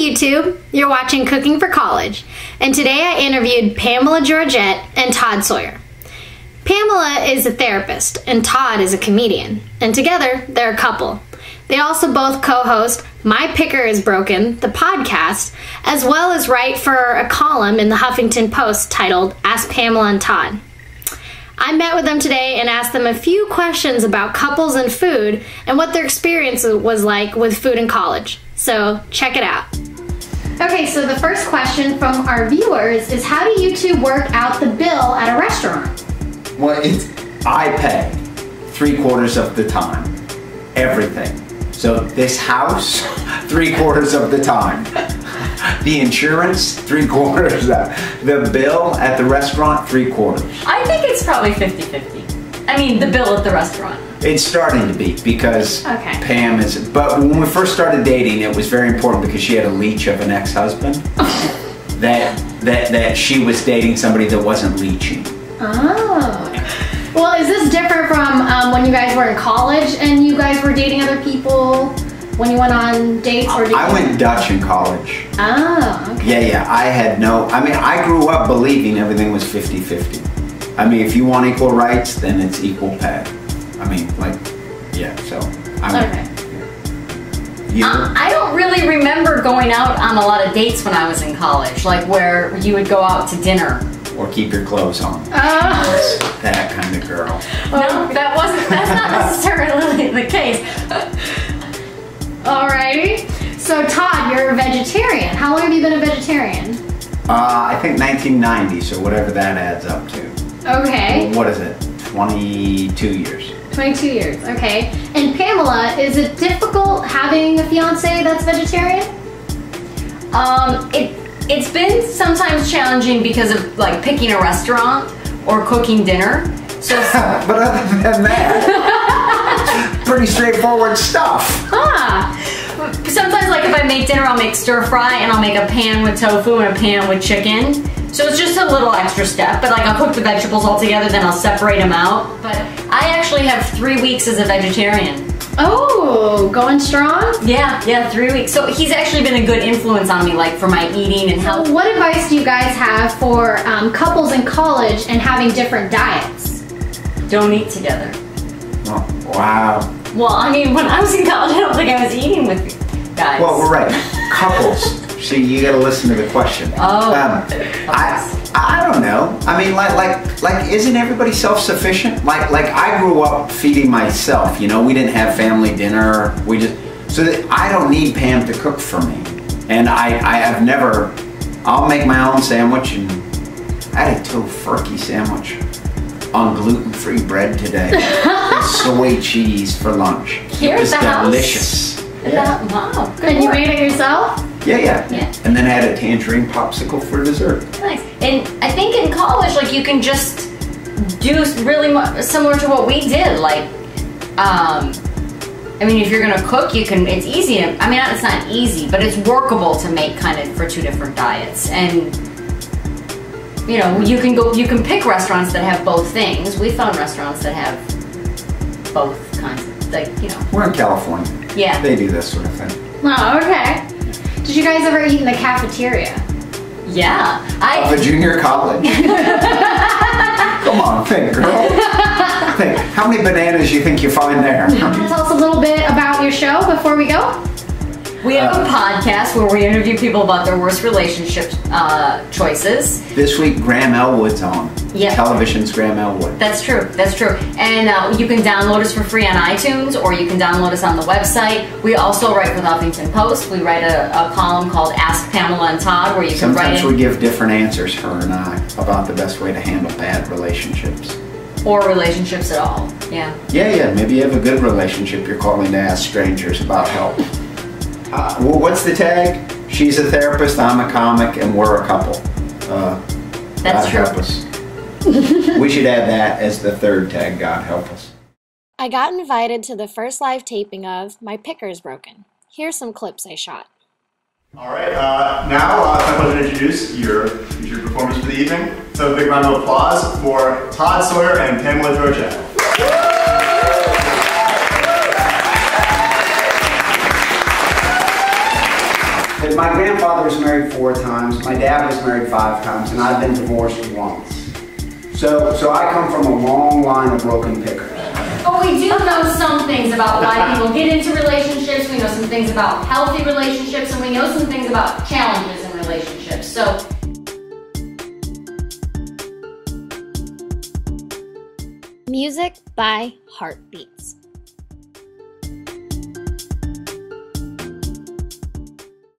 YouTube. You're watching Cooking for College, and today I interviewed Pamela, Georgette, and Todd Sawyer. Pamela is a therapist, and Todd is a comedian, and together they're a couple. They also both co-host My Picker is Broken, the podcast, as well as write for a column in the Huffington Post titled Ask Pamela and Todd. I met with them today and asked them a few questions about couples and food and what their experience was like with food in college. So check it out. Okay, so the first question from our viewers is, how do you two work out the bill at a restaurant? Well, I pay 3/4 of the time, everything. So this house, 3/4 of the time. The insurance, 3/4. The bill at the restaurant, 3/4. I think it's probably 50-50. I mean, the bill at the restaurant. It's starting to be because Okay. Pam is, but when we first started dating, it was very important because she had a leech of an ex-husband that she was dating somebody that wasn't leeching. Oh. Well, is this different from when you guys were in college and you guys were dating other people? When you went on dates or I went Dutch in college. Oh, okay. Yeah, I grew up believing everything was 50-50. I mean, if you want equal rights, then it's equal pay. I mean, so I went. Okay. Yeah. I don't really remember going out on a lot of dates when I was in college, like where you would go out to dinner. Or keep your clothes on. Oh. That kind of girl. No, that's not necessarily the case. Alrighty. So Todd, you're a vegetarian. How long have you been a vegetarian? I think 1990, so whatever that adds up to. Okay. Well, what is it? 22 years. 22 years, okay. And Pamela, is it difficult having a fiance that's vegetarian? It's been sometimes challenging because of like picking a restaurant or cooking dinner. So, but other than that, pretty straightforward stuff. Ah. Sometimes, like if I make dinner, I'll make stir fry and I'll make a pan with tofu and a pan with chicken. So it's just a little extra step, but like I'll cook the vegetables all together, then I'll separate them out. But I actually have 3 weeks as a vegetarian. Oh, going strong? Yeah, 3 weeks. So he's actually been a good influence on me, like for my eating and health. What advice do you guys have for couples in college and having different diets? Don't eat together. Oh, wow. Well, I mean, when I was in college, I don't think I was eating with guys. Well, we're right. Couples. See, you got to listen to the question. Oh. I don't know. I mean, like, isn't everybody self-sufficient? Like, I grew up feeding myself. You know, we didn't have family dinner. So that I don't need Pam to cook for me. And I've never. I'll make my own sandwich, and I had a tofurkey sandwich on gluten-free bread today. With soy cheese for lunch. Here it was at the house? delicious. Yeah. Wow. Good And you work. made it yourself? Yeah. Yeah. And then I had a tangerine popsicle for dessert. Nice. And I think in college, like you can just do really similar to what we did. Like, I mean, if you're gonna cook, you can. It's easy. I mean, it's not easy, but it's workable to make kind of for 2 different diets. And you know, you can pick restaurants that have both things. We found restaurants that have both kinds of, like, you know. We're in California. Yeah. They do this sort of thing. Oh, okay. Did you guys ever eat in the cafeteria? Yeah. Of a junior college. Come on, think, girl. Think. How many bananas do you think you find there? Tell us a little bit about your show before we go. We have a podcast where we interview people about their worst relationship choices. This week, Graham Elwood's on. Yeah. Television's Graham Elwood. That's true. And you can download us for free on iTunes, or you can download us on the website. We also write for the Huffington Post. We write a column called Ask Pamela and Todd, where you can write Sometimes we give different answers, her and I, about the best way to handle bad relationships. or relationships at all. Yeah. Yeah. Maybe you have a good relationship. You're calling to ask strangers about help. Well, what's the tag? She's a therapist, I'm a comic, and we're a couple. That's God true. help us. We should add that as the third tag, God help us. I got invited to the first live taping of My Picker is Broken. Here's some clips I shot. All right, now it's my pleasure to introduce your featured performers for the evening. So a big round of applause for Todd Sawyer and Pamela Georgette. my grandfather was married 4 times, my dad was married 5 times, and I've been divorced once. So I come from a long line of broken pickers. But we do know some things about why people get into relationships, we know some things about healthy relationships, and we know some things about challenges in relationships. So Music by Heartbeatz.